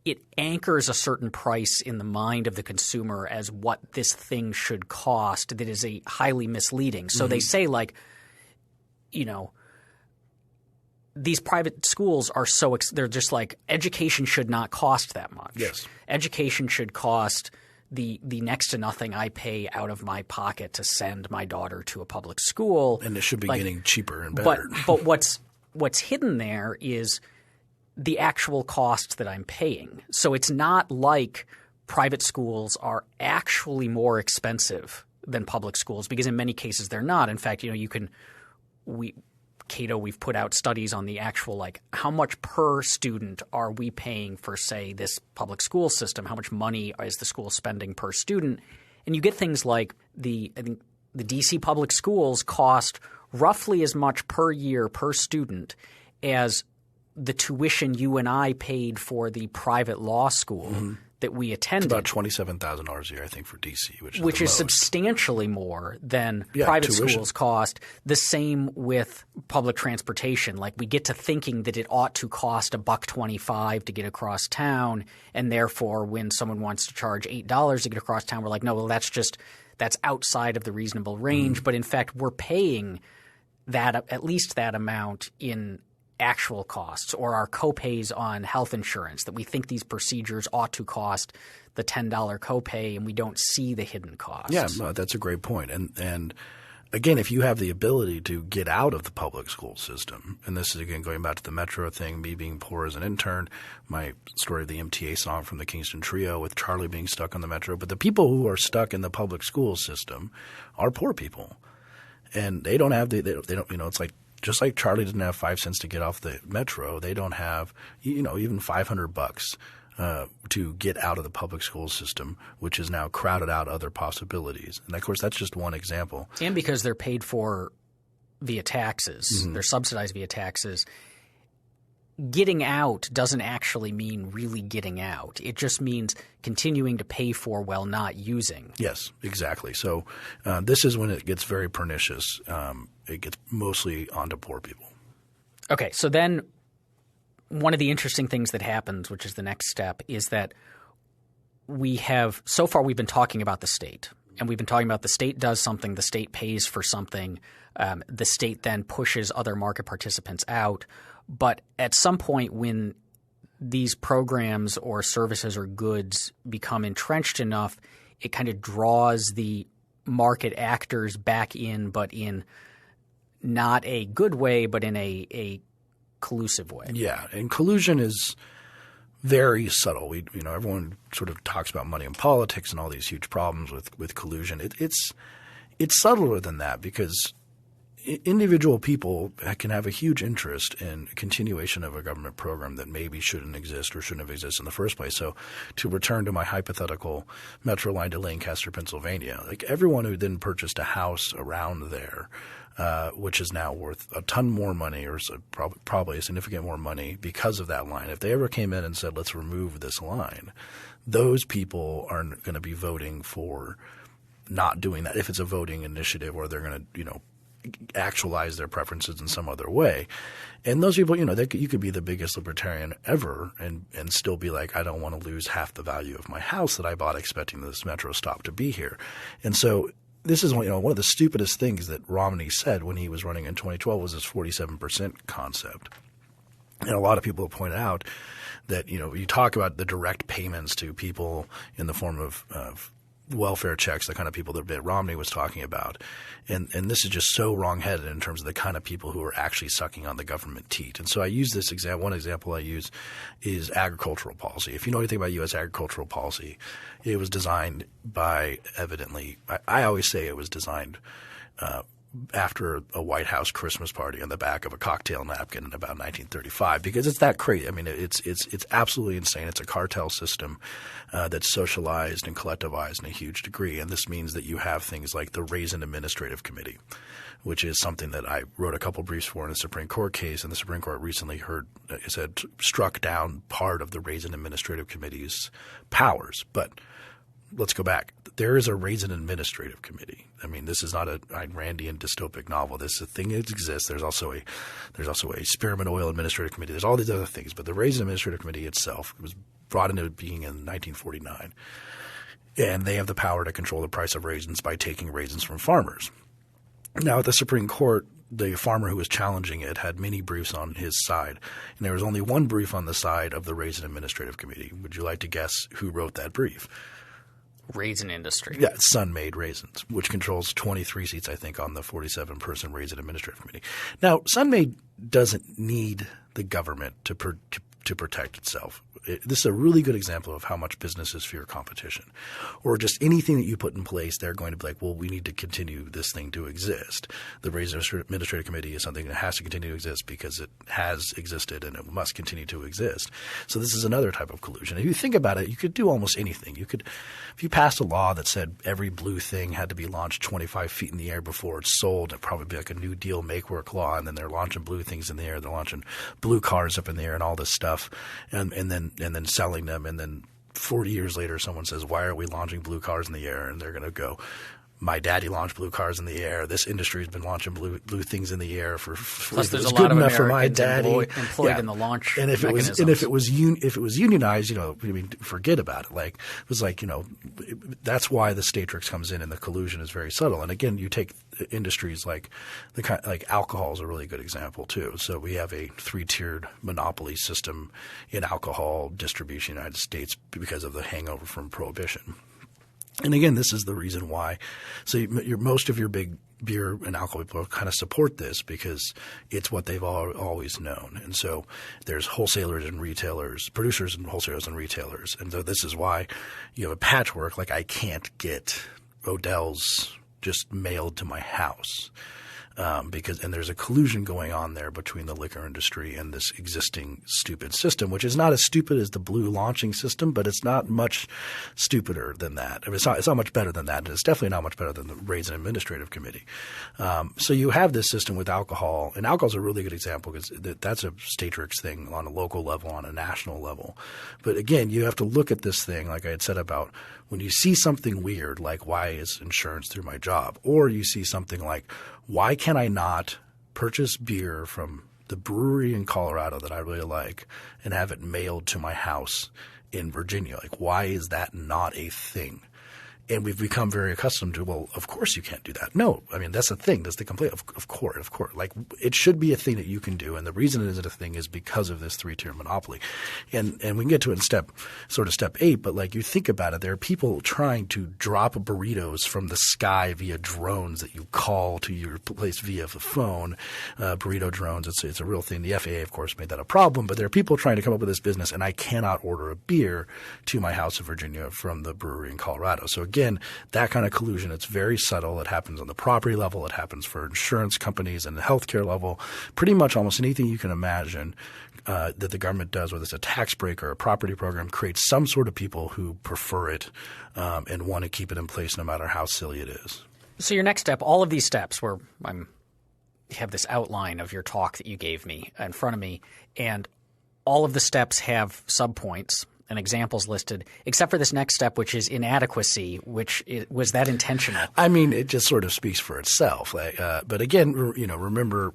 it anchors a certain price in the mind of the consumer as what this thing should cost that is a highly misleading. So they say like, you know, these private schools are so they're just like education should not cost that much. Yes. Education should cost the next to nothing I pay out of my pocket to send my daughter to a public school. And it should be getting cheaper and better. But what's hidden there is the actual cost that I'm paying. So it's not like private schools are actually more expensive than public schools, because in many cases they're not. In fact, you know, Cato, we've put out studies on the actual like how much per student are we paying for, say, this public school system? How much money is the school spending per student? And you get things like I think the DC public schools cost roughly as much per year per student as the tuition you and I paid for the private law school that we attended. It's about $27,000 a year, I think, for DC, which is substantially more than private tuition. Schools cost. The same with public transportation. Like we get to thinking that it ought to cost $1.25 to get across town, and therefore when someone wants to charge $8 to get across town, we're like, no, well that's outside of the reasonable range. But in fact, we're paying that at least that amount in actual costs, or our copays on health insurance, that we think these procedures ought to cost the $10 copay and we don't see the hidden costs. Yeah, no, that's a great point. And again, if you have the ability to get out of the public school system, and this is again going back to the Metro thing, me being poor as an intern, my story of the MTA song from the Kingston Trio with Charlie being stuck on the Metro, but the people who are stuck in the public school system are poor people. And they don't have they don't you know, it's like just like Charlie didn't have 5 cents to get off the Metro, they don't have, you know, even $500 to get out of the public school system, which has now crowded out other possibilities. And of course, that's just one example. And because they're paid for via taxes, they're subsidized via taxes. Getting out doesn't actually mean really getting out. It just means continuing to pay for while not using. Yes, exactly. So this is when it gets very pernicious. It gets mostly onto poor people. Okay, so then one of the interesting things that happens, which is the next step, is that we've been talking about the state. And we've been talking about the state does something, the state pays for something, the state then pushes other market participants out. But at some point when these programs or services or goods become entrenched enough, it kind of draws the market actors back in, but in not a good way, but in a collusive way. Yeah, and collusion is very subtle. Everyone sort of talks about money and politics and all these huge problems with collusion. It's subtler than that, because individual people can have a huge interest in continuation of a government program that maybe shouldn't exist or shouldn't have existed in the first place. So to return to my hypothetical Metro line to Lancaster, Pennsylvania, like everyone who then purchased a house around there, which is now worth a ton more money, or probably a significant more money because of that line. If they ever came in and said, let's remove this line, those people are going to be voting for not doing that if it's a voting initiative, or they're going to, actualize their preferences in some other way. And those people, you could be the biggest libertarian ever and still be like, I don't want to lose half the value of my house that I bought expecting this Metro stop to be here. And so this is one of the stupidest things that Romney said when he was running in 2012 was this 47% concept. And a lot of people have pointed out that, you talk about the direct payments to people in the form of welfare checks, the kind of people that Romney was talking about. And this is just so wrong-headed in terms of the kind of people who are actually sucking on the government teat. And so I use this example. One example I use is agricultural policy. If you know anything about U.S. agricultural policy, it was designed by I always say it was designed after a White House Christmas party on the back of a cocktail napkin in about 1935, because it's that crazy. I mean, it's absolutely insane. It's a cartel system that's socialized and collectivized in a huge degree, and this means that you have things like the Raisin Administrative Committee, which is something that I wrote a couple briefs for in a Supreme Court case, and the Supreme Court recently struck down part of the Raisin Administrative Committee's powers. But let's go back. There is a Raisin Administrative Committee. I mean, this is not a Ayn Randian dystopic novel. This is a thing that exists. There's also a Spearmint Oil Administrative Committee. There's all these other things. But the Raisin Administrative Committee itself was brought into being in 1949. And they have the power to control the price of raisins by taking raisins from farmers. Now, at the Supreme Court, the farmer who was challenging it had many briefs on his side, and there was only one brief on the side of the Raisin Administrative Committee. Would you like to guess who wrote that brief? Raisin industry. Yeah, Sun-Made Raisins, which controls 23 seats, I think, on the 47-person Raisin Administrative Committee. Now, Sun-Made doesn't need the government to protect itself. This is a really good example of how much businesses fear competition, or just anything that you put in place. They're going to be like, well, we need to continue this thing to exist. The Raisin Administrative Committee is something that has to continue to exist because it has existed and it must continue to exist. So this is another type of collusion. If you think about it, you could do almost anything. You could, if you passed a law that said every blue thing had to be launched 25 feet in the air before it's sold, it'd probably be like a New Deal make work law, and then they're launching blue things in the air. They're launching blue cars up in the air and all this stuff, and then selling them, and then 40 years later someone says, why are we launching blue cars in the air? And they're going to go, my daddy launched blue cars in the air. This industry has been launching blue things in the air for plus there's it's a good lot of enough for Americans my daddy employed in the launch and if mechanisms. it was unionized, forget about it. Like it was like, that's why the Statrix comes in, and the collusion is very subtle. And again, you take industries like alcohol is a really good example too. So we have a 3-tiered monopoly system in alcohol distribution in the United States because of the hangover from Prohibition. And again, this is the reason why. So most of your big beer and alcohol people kind of support this because it's what they've always known. And so there's wholesalers and retailers, producers and wholesalers and retailers. And so this is why you have a patchwork. Like I can't get Odell's just mailed to my house. And there's a collusion going on there between the liquor industry and this existing stupid system, which is not as stupid as the blue launching system, but it's not much stupider than that. I mean, it's not much better than that. And it's definitely not much better than the Raisin Administrative Committee. So you have this system with alcohol, and alcohol is a really good example because that's a Statrix thing on a local level, on a national level. But again, you have to look at this thing, like I had said about when you see something weird, like why is insurance through my job? Or you see something like why can I not purchase beer from the brewery in Colorado that I really like and have it mailed to my house in Virginia? Like why is that not a thing? And we've become very accustomed to, well, of course you can't do that. No, I mean, that's the thing. That's the complaint. Of course. Like it should be a thing that you can do. And the reason it isn't a thing is because of this 3-tier monopoly. And we can get to it in step 8. But like you think about it, there are people trying to drop burritos from the sky via drones that you call to your place via the phone. Burrito drones. It's a real thing. The FAA, of course, made that a problem. But there are people trying to come up with this business, and I cannot order a beer to my house in Virginia from the brewery in Colorado. So again, that kind of collusion, it's very subtle. It happens on the property level. It happens for insurance companies and the healthcare level. Pretty much almost anything you can imagine that the government does, whether it's a tax break or a property program, creates some sort of people who prefer it and want to keep it in place no matter how silly it is. So your next step, all of these steps where you have this outline of your talk that you gave me in front of me, and all of the steps have subpoints and examples listed, except for this next step, which is inadequacy, was that intentional? I mean, it just sort of speaks for itself. But again, remember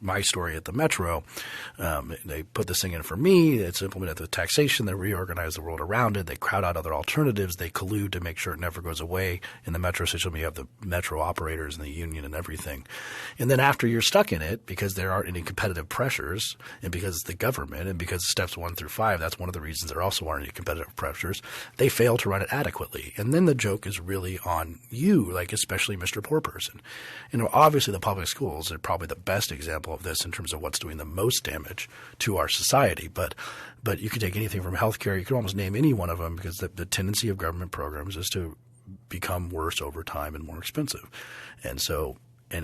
my story at the Metro. They put this thing in for me. It's implemented the taxation. They reorganize the world around it. They crowd out other alternatives. They collude to make sure it never goes away. In the Metro system, you have the Metro operators and the union and everything. And then after you're stuck in it, because there aren't any competitive pressures, and because it's the government, and because steps 1 through 5, that's one of the reasons there also aren't any competitive pressures, they fail to run it adequately. And then the joke is really on you, like especially Mr. Poor Person. Obviously the public schools are probably the best example of this in terms of what's doing the most damage to our society. But you can take anything from healthcare. You could almost name any one of them because the tendency of government programs is to become worse over time and more expensive. And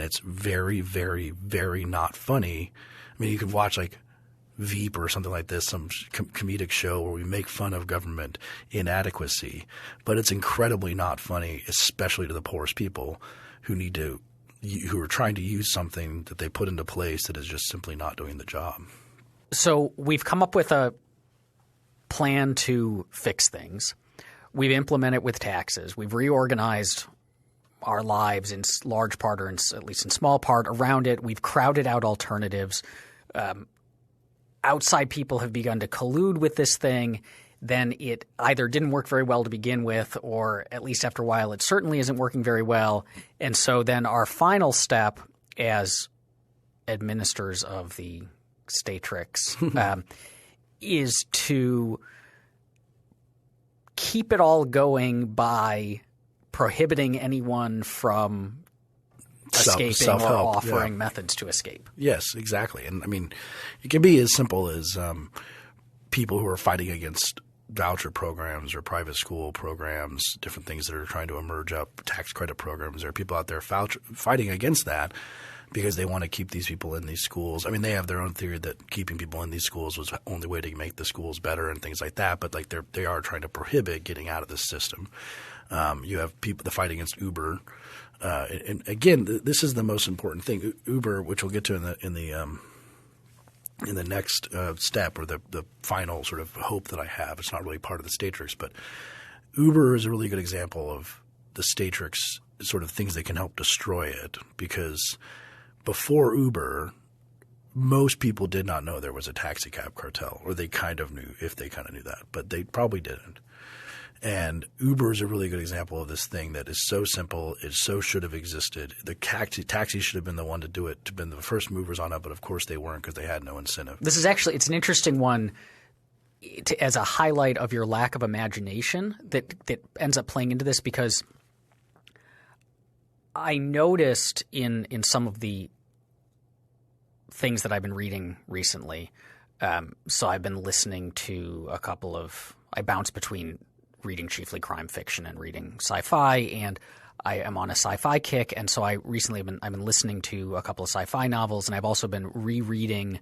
it's very, very, very not funny. I mean, you could watch like Veep or something like this, some comedic show where we make fun of government inadequacy, but it's incredibly not funny, especially to the poorest people who are trying to use something that they put into place that is just simply not doing the job. So we've come up with a plan to fix things. We've implemented with taxes. We've reorganized our lives in large part, or at least in small part, around it. We've crowded out alternatives. Outside people have begun to collude with this thing, then it either didn't work very well to begin with, or at least after a while it certainly isn't working very well. And so then our final step as administrators of the Statrix is to keep it all going by prohibiting anyone from escaping or offering methods to escape. Yes, exactly. And I mean, it can be as simple as people who are fighting against voucher programs or private school programs, different things that are trying to emerge up, tax credit programs. There are people out there fighting against that because they want to keep these people in these schools. I mean, they have their own theory that keeping people in these schools was the only way to make the schools better and things like that. But like they are trying to prohibit getting out of this system. You have people that fight against Uber. And again, this is the most important thing. Uber, which we'll get to in the next step, or the final sort of hope that I have. It's not really part of the Statrix, but Uber is a really good example of the Statrix sort of things that can help destroy it, because before Uber, most people did not know there was a taxi cab cartel, or they kind of knew, if they kind of knew that, but they probably didn't. And Uber is a really good example of this thing that is so simple. It so should have existed. The taxi should have been the one to do it, to have been the first movers on it, but of course they weren't because they had no incentive. This is actually – it's an interesting one as a highlight of your lack of imagination that ends up playing into this, because I noticed in some of the things that I've been reading recently, so I've been listening to a couple of – I bounce between – reading chiefly crime fiction and reading sci-fi, and I am on a sci-fi kick, and so I recently I've been listening to a couple of sci-fi novels, and I've also been rereading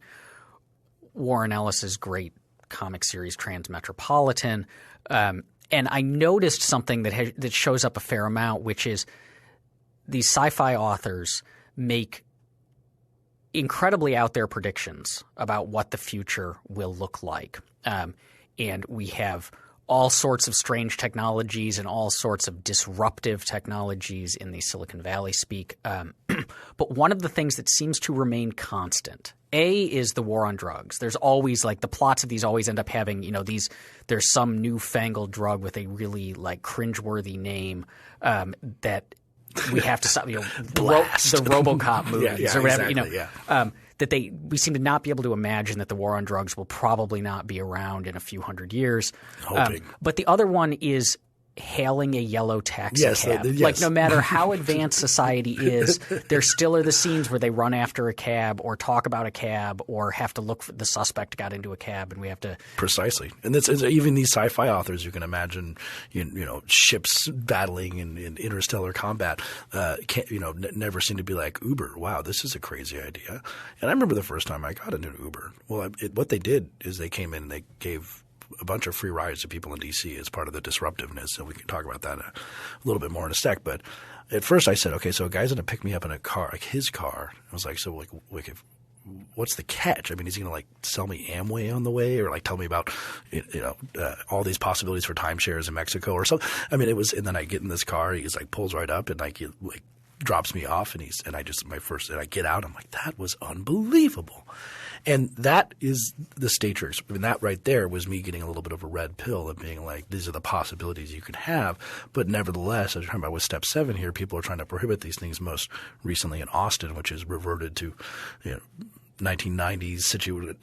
Warren Ellis's great comic series Transmetropolitan, and I noticed something that shows up a fair amount, which is these sci-fi authors make incredibly out there predictions about what the future will look like, and we have all sorts of strange technologies and all sorts of disruptive technologies in the Silicon Valley speak. But one of the things that seems to remain constant, is the war on drugs. There's always like the plots of these always end up having, there's some newfangled drug with a really like cringeworthy name that we have to stop, the RoboCop movies or whatever, exactly, that we seem to not be able to imagine that the war on drugs will probably not be around in a few hundred years. Hoping. But the other one is hailing a yellow taxi cab. Yes. Like no matter how advanced society is, there still are the scenes where they run after a cab or talk about a cab or have to look for the suspect got into a cab and we have to – Precisely. And it's even these sci-fi authors, you can imagine ships battling in interstellar combat never seem to be like Uber. Wow, this is a crazy idea. And I remember the first time I got into an Uber. Well, what they did is they came in and they gave – a bunch of free rides to people in D.C. as part of the disruptiveness. So we can talk about that a little bit more in a sec. But at first I said, okay, so a guy's going to pick me up in a car, like his car. I was like, so like what's the catch? I mean, is he going to like sell me Amway on the way, or like tell me about all these possibilities for timeshares in Mexico or something? I mean, it was. And then I get in this car, he's like pulls right up and he drops me off, and I get out. I'm like, that was unbelievable. And that is the Statrix. I mean, that right there was me getting a little bit of a red pill and being like, these are the possibilities you could have. But nevertheless, as you're talking about with Step 7 here, people are trying to prohibit these things, most recently in Austin, which is reverted to 1990s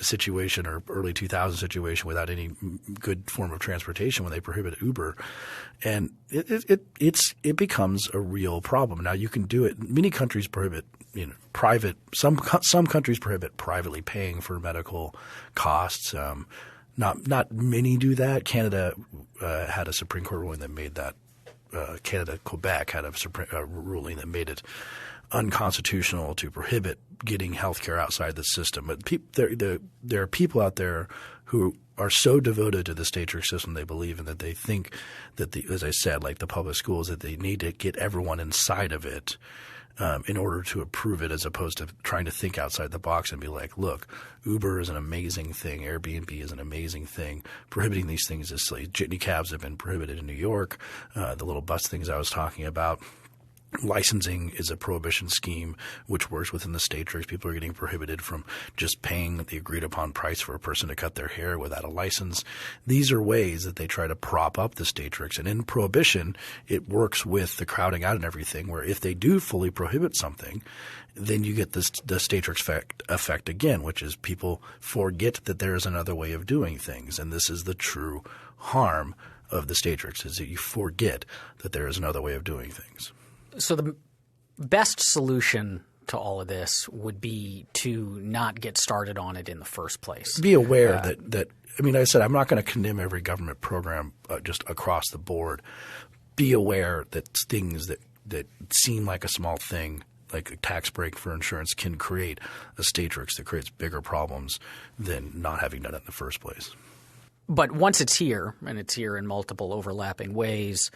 situation or early 2000s situation without any good form of transportation when they prohibit Uber. And it becomes a real problem. Now you can do it. Many countries prohibit private. Some countries prohibit privately paying for medical costs. Not many do that. Canada had a Supreme Court ruling that made that. Quebec had a ruling that made it unconstitutional to prohibit getting health care outside the system. But there are people out there who are so devoted to the Statrix system they believe in, that they think that as I said, like the public schools, that they need to get everyone inside of it in order to approve it, as opposed to trying to think outside the box and be like, look, Uber is an amazing thing. Airbnb is an amazing thing. Prohibiting these things is silly. Jitney cabs have been prohibited in New York. The little bus things I was talking about. Licensing is a prohibition scheme which works within the Statrix. People are getting prohibited from just paying the agreed upon price for a person to cut their hair without a license. These are ways that they try to prop up the Statrix. And in prohibition, it works with the crowding out and everything, where if they do fully prohibit something, then you get the Statrix effect again, which is people forget that there is another way of doing things. And this is the true harm of the Statrix, is that you forget that there is another way of doing things. So the best solution to all of this would be to not get started on it in the first place. Be aware that I mean, I said I'm not going to condemn every government program just across the board. Be aware that things that seem like a small thing, like a tax break for insurance, can create a Statrix that creates bigger problems than not having done it in the first place. But once it's here, and it's here in multiple overlapping ways,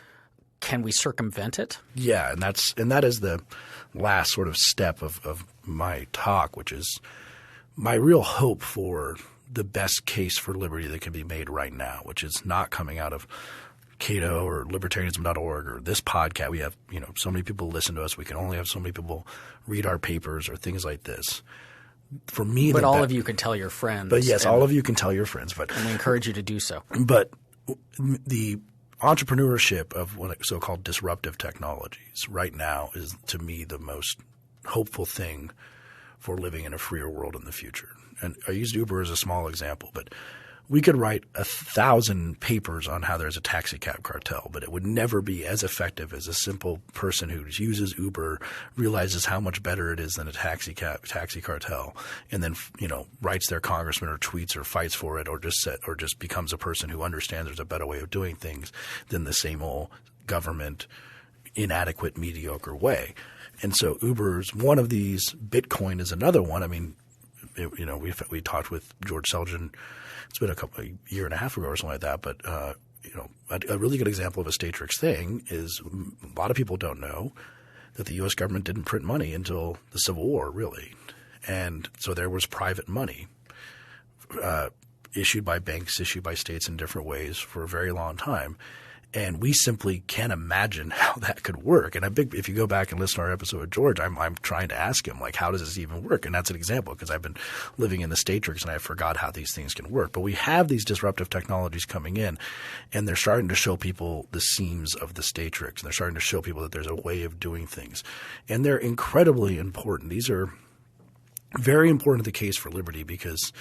can we circumvent it? Yeah, and that is the last sort of step of my talk, which is my real hope for the best case for liberty that can be made right now, which is not coming out of Cato or libertarianism.org or this podcast. We have, so many people listen to us. We can only have so many people read our papers or things like this. For me, but all of you can tell your friends. But yes, all of you can tell your friends. And we encourage you to do so. But the entrepreneurship of what so-called disruptive technologies right now is, to me, the most hopeful thing for living in a freer world in the future. And I used Uber as a small example, but we could write 1,000 papers on how there's a taxi cab cartel, but it would never be as effective as a simple person who uses Uber, realizes how much better it is than a taxi cartel, and then writes their congressman or tweets or fights for it, or just becomes a person who understands there's a better way of doing things than the same old government inadequate, mediocre way. And so Uber's one of these. Bitcoin is another one. I mean, we talked with George Selgin. It's been a year and a half ago or something like that. But a really good example of a Statrix thing is a lot of people don't know that the U.S. government didn't print money until the Civil War, really, and so there was private money issued by banks, issued by states in different ways for a very long time. And we simply can't imagine how that could work. And if you go back and listen to our episode with George, I'm trying to ask him, like, how does this even work? And that's an example, because I've been living in the Statrix and I forgot how these things can work. But we have these disruptive technologies coming in, and they're starting to show people the seams of the Statrix. And they're starting to show people that there's a way of doing things. And they're incredibly important. These are very important to the case for liberty, because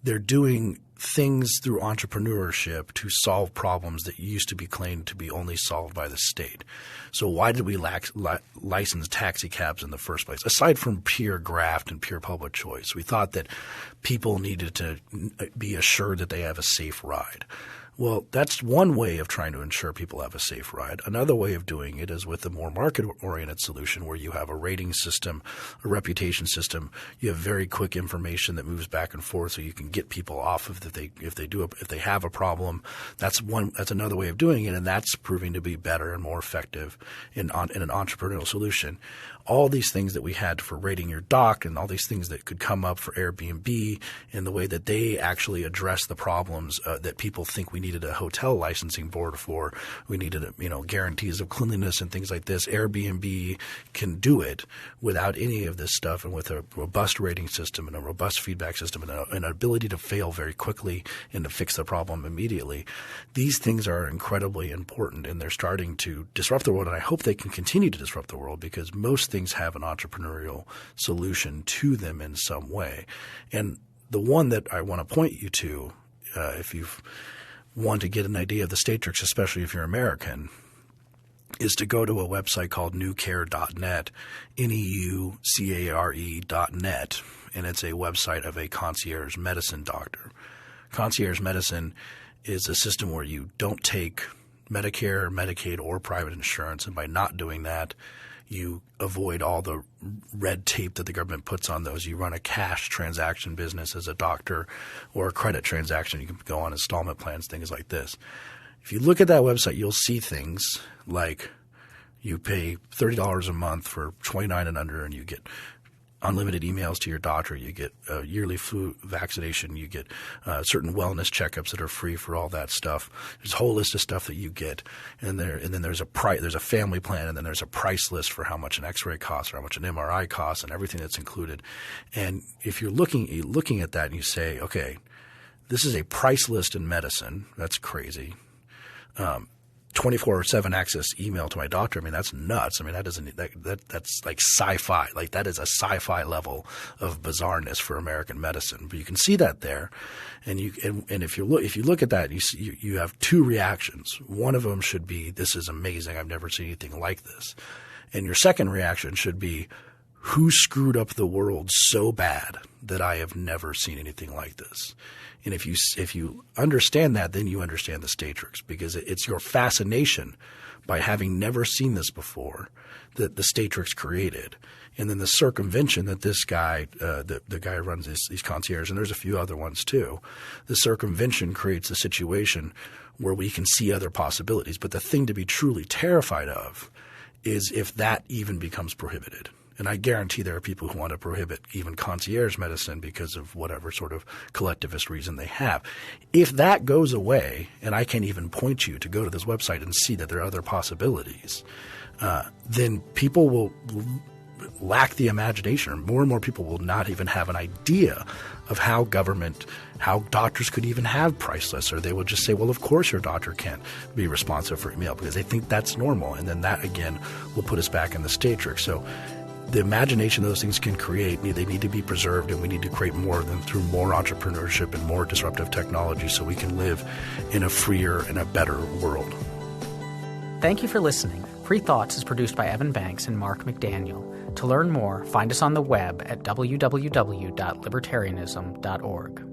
they're doing things through entrepreneurship to solve problems that used to be claimed to be only solved by the state. So why did we license taxi cabs in the first place? Aside from pure graft and pure public choice, we thought that people needed to be assured that they have a safe ride. Well, that's one way of trying to ensure people have a safe ride. Another way of doing it is with a more market-oriented solution, where you have a rating system, a reputation system. You have very quick information that moves back and forth, so you can get people off of if they have a problem. That's another way of doing it, and that's proving to be better and more effective in an entrepreneurial solution. All these things that we had for rating your dock, and all these things that could come up for Airbnb, and the way that they actually address the problems that people think we needed a hotel licensing board for. We needed guarantees of cleanliness and things like this. Airbnb can do it without any of this stuff, and with a robust rating system and a robust feedback system and an ability to fail very quickly and to fix the problem immediately. These things are incredibly important, and they're starting to disrupt the world, and I hope they can continue to disrupt the world, because most things have an entrepreneurial solution to them in some way. And the one that I want to point you to, if you want to get an idea of the Statrix, especially if you're American, is to go to a website called newcare.net, NEUCARE.net, and it's a website of a concierge medicine doctor. Concierge medicine is a system where you don't take Medicare, Medicaid, or private insurance, and by not doing that, you avoid all the red tape that the government puts on those. You run a cash transaction business as a doctor, or a credit transaction. You can go on installment plans, things like this. If you look at that website, you'll see things like you pay $30 a month for 29 and under, and you get unlimited emails to your doctor. You get a yearly flu vaccination. You get certain wellness checkups that are free for all that stuff. There's a whole list of stuff that you get, and then there's a family plan, and then there's a price list for how much an X-ray costs or how much an MRI costs, and everything that's included. And if you're looking at that and you say, okay, this is a price list in medicine, that's crazy. 24/7 access email to my doctor. I mean, that's nuts. I mean, that's like sci-fi. Like that is a sci-fi level of bizarreness for American medicine. But you can see that there, and if you look at that, you have two reactions. One of them should be, this is amazing. I've never seen anything like this. And your second reaction should be, who screwed up the world so bad that I have never seen anything like this? And if you understand that, then you understand the Statrix, because it's your fascination by having never seen this before that the Statrix created. And then the circumvention that this guy, the guy who runs these concierges, and there's a few other ones too, the circumvention creates a situation where we can see other possibilities. But the thing to be truly terrified of is if that even becomes prohibited. And I guarantee there are people who want to prohibit even concierge medicine because of whatever sort of collectivist reason they have. If that goes away, and I can't even point you to go to this website and see that there are other possibilities, then people will lack the imagination, or more and more people will not even have an idea of how doctors could even have price lists, or they will just say, well, of course your doctor can't be responsive for email, because they think that's normal. And then that, again, will put us back in the Statrix. So the imagination those things can create, they need to be preserved, and we need to create more of them through more entrepreneurship and more disruptive technology so we can live in a freer and a better world. Thank you for listening. Free Thoughts is produced by Evan Banks and Mark McDaniel. To learn more, find us on the web at www.libertarianism.org.